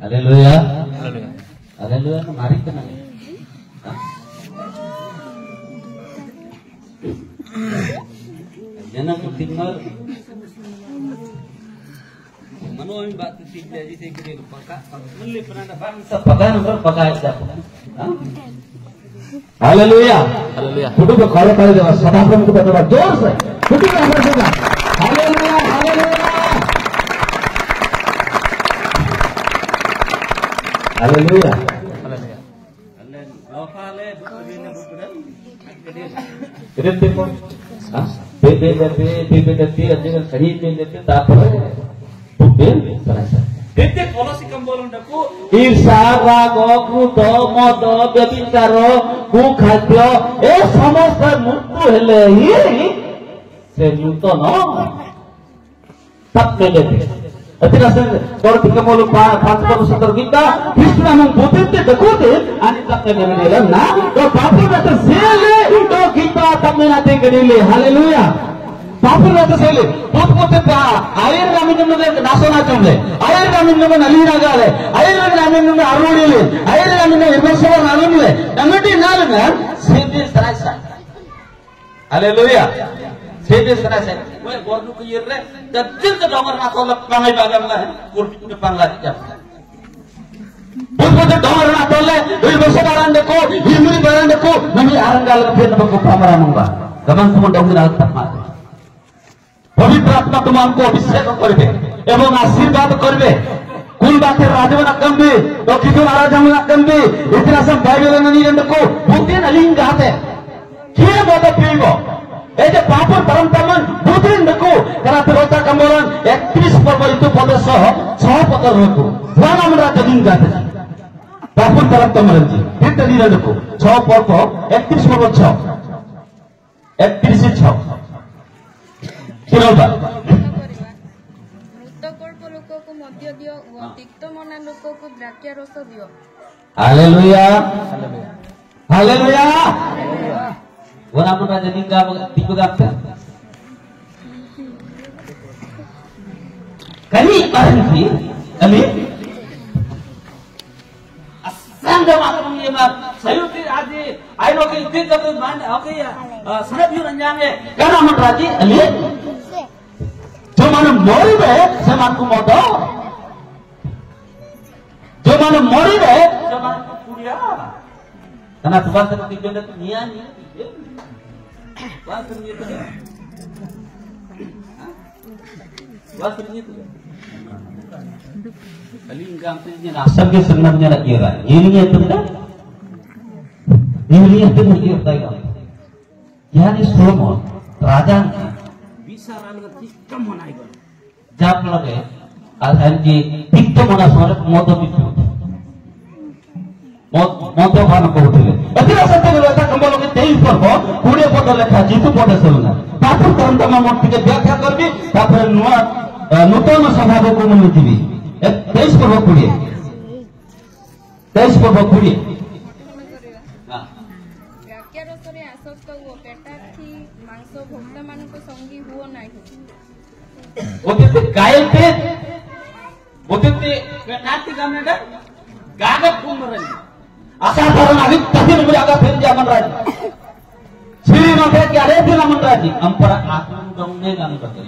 Haleluya. Haleluya. Mari tenang. Jangan tinggal. Mano ini batu tiga jadi saya kira pakai. Mulai pernah ada bangsa pakai nomor pakai siapa? Haleluya. Haleluya. Kudu kalau kali dewa sadapun kita coba jor se. Kudu apa juga? Haleluya. Haleluya. Haleluya. Haleluya. Lokale begini bukan? Keren tempo. Ah, bebe aja sari bebe tapar. Bukan terasa. Dite polisi kambolon daku ईर्षा राग क्रोध मद व्यभिचार कुखाद्य ए समस्त मृत्यु हेले ही से नूतन तत्व लेते अतिरा से गौरव के बोलो पांच बार सतर गीता कृष्ण नाम बोलते देखोते आणि तत्व लेले ना तो बापू ने तो सेले तो गीता तत्व नाते करेले हालेलुया बापू ने तो सेले बहुत बोलते आयर रामी ने नासना चमले आयर रामी ने नलीना गाले आयर रामी ने अरुणिले आयर रामी ने विमर्शवर नालुले नंगटी नालना सेदे सरासा हालेलुया सेदे सरासा वे गोरनु को येरे जद्दिल के डोंगर ना तो लपंगाई बागमला है कुर्ती के पंगला जा बहुत डोंगर ना तोले विमर्शवर बारान देखो हिमरी बारान देखो नमी आरंगाल के फेन बको पामरा मंगा गमन सुमन डोंगर ना तमा पवित्र आत्मा तुमको अभिषेक करबे एवं आशीर्वाद करबे कुल बातें राजवना कंबे तो कितो महाराजमना कंबे इतना सब बाइबल ने निरंको बुद्धिन अलिंग गाते के मत पीबो ए जे पाप परम तमन बुद्धिन नको करा रोता कमरन 31 पर्व इतो पद सह 6 पद रको वाना मन राजदिन गाते पाप परम तमन जी हित निरंको 6 पर्व 31 पर्व 6 31 से 6 मृतकल्प लोक को मध्य दियो व तिक्त मना लोक को द्राक्षा रस दियो हालेलुया हालेलुया वना मन राजनी का तिको गाते कनी परंती अली असंग मातम ये बात सयुति आदि आइनो के इतित तो मान ओके सरब यु रंजांगे कना मन राजी अली जो माने मरिबे से मानकु मत जो माने मरिबे से मानकु पुरिया कना तुबार तक तिजोने तो निया निया बात करनी तो बात करनी तो अली इंगाम से ये नासब के संगम ने लगी रहा ये नहीं है तुमने ये नहीं है तुम ये बताएगा यानी सोमो राजा कम होना है जब लगे आज जी तिक्त मना सोरे मद पितो मद पान करथिले अतिरा सत्य बोलता कमल के 23 पर्व 20 पद लेखा जीतु पद सलना तापर तंतमा मूर्ति के व्याख्या करबी तापर नूतन स्वभाव को मन दिबी 23 पर्व 20 23 पर्व 20 द्राक्षा रसरे आसक्त हुओ पेटार्थी मांस भोक्ता मानको संगी हुओ नाही ओते गायते ओते नाती गामने का गागत कुमरन असाधारण अभी तभी मुझे आगा फिर जामन राज श्री नथे क्या रे दिन मन राज अंपरा आत्म दमने गान करते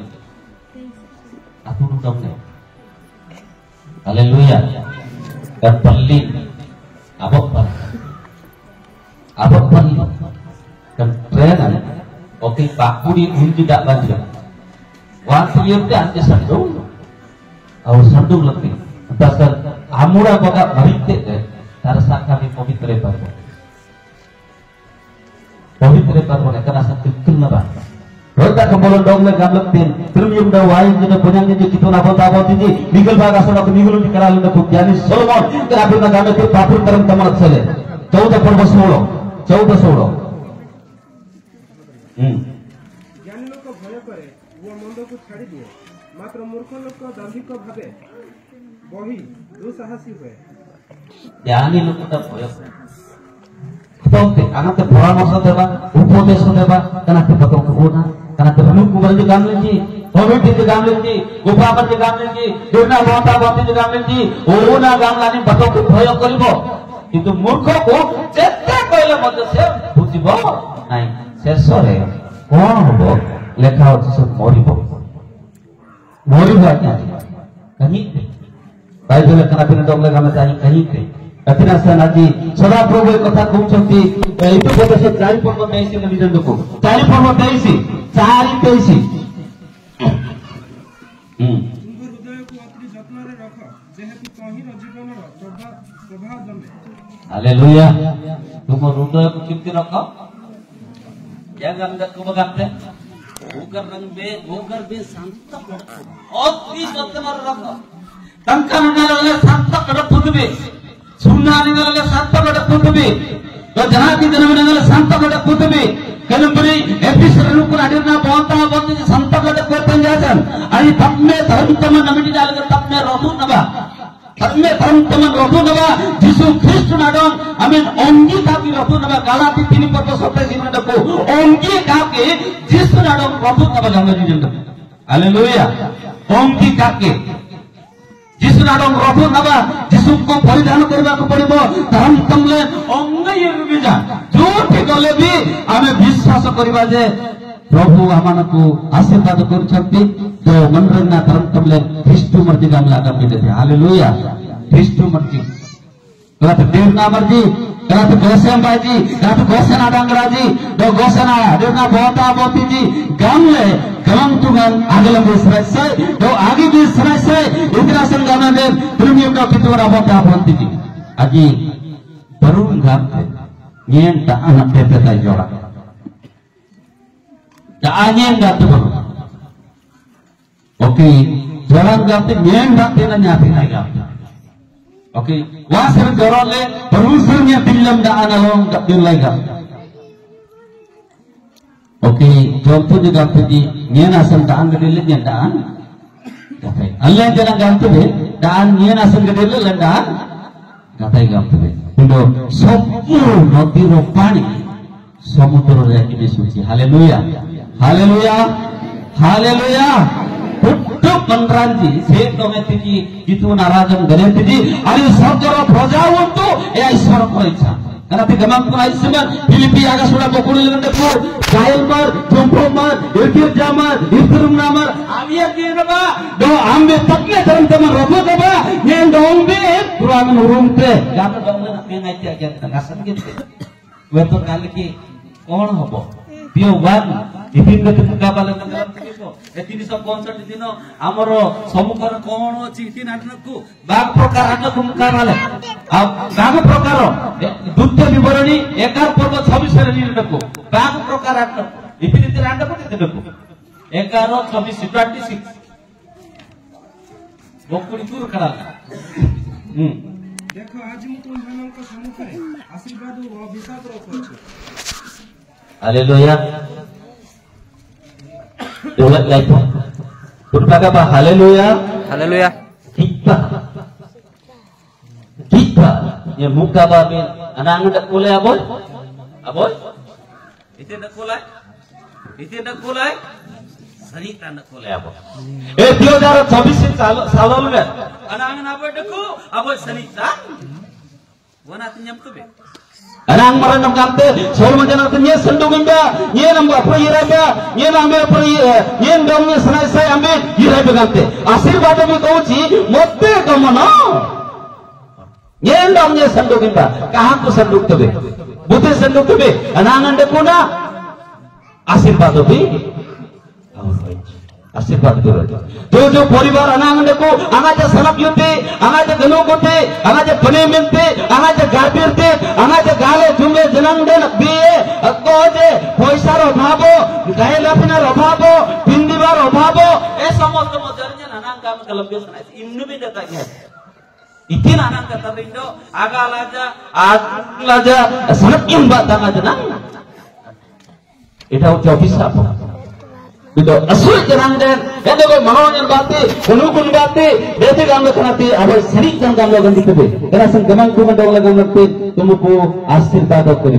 आत्म दमने hallelujah dan peli aboppan dan trenan oke pakudi pun tidak banjir waktu itu ante sandung au sandung lebih dasar amura baga baritte tarasa kami pavitra parvo karena satu kenapa Rota kembolon dong le gamlek tin terus yung daw wain jina punyang ni kita nabot ini legal baga sana penigul di keralu na yani Solomon kenapa na gamit itu papur terang tamat sele 14 पर्व 16 ज्ञानी लोक भय करे वो मंद को छाड़ी दिए मात्र मूर्ख लोक दाम्भिक भावे बही दुसाहसी हुए ज्ञानी लोक भय anate peramosa deba, upodeso deba, kanate patong kebuna, kanate penuk kubal di gamle ji, Pemimpin gamlin Gupapan gamlin Durna bota boti gamlin Ona gamlani batok bhoy karibo কিন্তু মূর্খକୁ ଯେତେ କହିଲେ ମଧ୍ୟ ସେ ବୁଝିବ ନାହିଁ ଶେଷରେ କଣ ହବ ଲେଖା ଅଛି ସେ ମରିବ ଆଜ୍ଞା କାହିଁକି ବାଇବେଲ କାନାପିନା ଡଗଲେ ଆମେ ଜାଣି କାହିଁକି ଏଥିନା ସେ ଆଜି ସଦାପ୍ରଭୁ ଏ କଥା କହୁଛନ୍ତି ଏଇଠୁ ବୋଧେ ସେ 4 ପର୍ବ 23 ନିଜକୁ 4 ପର୍ବ 23 ହୃଦୟକୁ ଅତି ଯତ୍ନରେ ରଖ ଯେହେତୁ ତହିଁର ଜୀବନର ପ୍ରଭାବ ଜମେ हालेलुया तुम हृदय को कितने रखो क्या गंगा को बगाते गोगर बे शांत अति जत्न रखो तंका निगले शांत कड़ पुदबे सुन्ना निगले शांत कड़ पुदबे तो जनाकी जन निगले शांत कड़ पुदबे कलंबरी एपिसोड को आडिना बोंता बोंती शांत कड़ कोतन जासन आणि तम्मे धर्मतम नमिटी डालकर तम्मे रबु नबा तम्मे धर्मतम रबु नबा जिसु ख्रिस्ट नाडन आमीन ओंगी काकी रबु नबा गालाती 3 पद 27 मिनट को ओंगी काके जिसु नाडन रबु नबा गांगरी जंड हालेलुया ओंगी काके जिसु नाडन रबु नबा जिसु को परिधान करबा को पड़िबो धर्मतमले ओंगी रुबिजा जोठी गले भी आमे विश्वास करबा जे प्रभु हमनको आशीर्वाद करछंती तो मनरना धर्मतमले ख्रिस्ट मर्जी गामला का मिले थे हालेलुया ख्रिस्ट मर्जी कला तो देवना मर्जी कला तो गोसेम बाजी कला तो गोसेना डांगरा जी दो गोसेना देवना बोता बोती जी गामले गम तुगन आगले में सराय तो आगे भी सराय इतना संगम में प्रीमियम का कितोरा बोता बोती जी आजी बरुण गाम थे नियंता अनक देता जोड़ा Daanyen gatu baru. Oke, jalan gatu nyen gatu na nyati na gatu. Oke, wasir jorole berusirnya dilam daan along gatu lagi. Oke, contoh juga gatu di nyen asal daan gede nyen daan. Kata, Allah jangan gatu deh daan nyen asal gede le daan. Kata gatu deh. Indo sopur noti ropani samudra lagi disuci. Haleluya. Hallelujah hallelujah पुट्टु पंद्रांजी से तो में तिजी कितु नाराजन गरे तिजी आणि सर्जर प्रजावंतु ए ईश्वर को इच्छा karena ti gamam ko ईश्वर फिलिपी आगा सुड़ा बकुड़ी लगन देखो गायल मार जोंपो मार इर्किर जामार इर्किरुम नामर आविया के रबा दो आम्बे तकले धर्म तम रबो दबा ने डोंबे पुरान उरुमते गाना डोंबे ने नाइत्या के नगसन के वे तो काल की कौन हबो Pio wan, itin betul kabalan dalam tulipo. Itin isap konser di sini, amaro samukar kono citin adnaku. Bag prokar adnaku mukarale. Bag prokaro. Dutya vibarani ekar porba 26 hari ini adnaku. Bag prokar adnaku. Itin itin adnaku itu adnaku. Ekaro 26. Bokuri tur karal. देखो आज मैं तुम्हारे को सम्मुखरे आशीर्वाद और अभिशाप रखुछु Haleluya. Ulat lagi. Berbagai apa? Haleluya. Haleluya. Kita. Ya muka babin. Anak ndak kulai aboy. Aboy. Itu ndak kulai. Itu ndak kulai. Sarita ndak kulai aboy. 2026 सालों में anak aboy dekku aboy sarita. Wana tinyam tu be. Anang merenung kante, soal menjelang tanya sendugenda, ye nambah apa iraga, ye nambah apa ye ngamnya senai saya ambil iraga kante. Asyirwad itu kau ci, motte kamu no. Ye ngamnya sendugenda, kahan tu senduk tu be, bute senduk tu be, anang ande kuna, asyirwad itu, asyirwad itu. जो परिवार अनांगने को आंगाचे सलप युते आंगाचे गनो कोते आंगाचे पने मिलते आंगाचे गाबिरते आंगाचे गाले जुमे जनांगडे नबिये Okonjo पैसार अभावो गाय लाफिनार अभावो पिंदिबार अभावो ए समस्त मजरnya अनांग काम कलबिस नाइस इन्नु भी देता है इतिन अनांग कता बिंदो आगालाजा सलप imba tangaje nang এটা হচ্ছে অভিশাপ Itu asal jangan den, itu kau mahu yang bati, kunukun bati, beti gamlo kanati, abai serik jangan gamlo ganti kebe, karena sang gamang kumandong lagam nanti, tumupu asir badak kuni.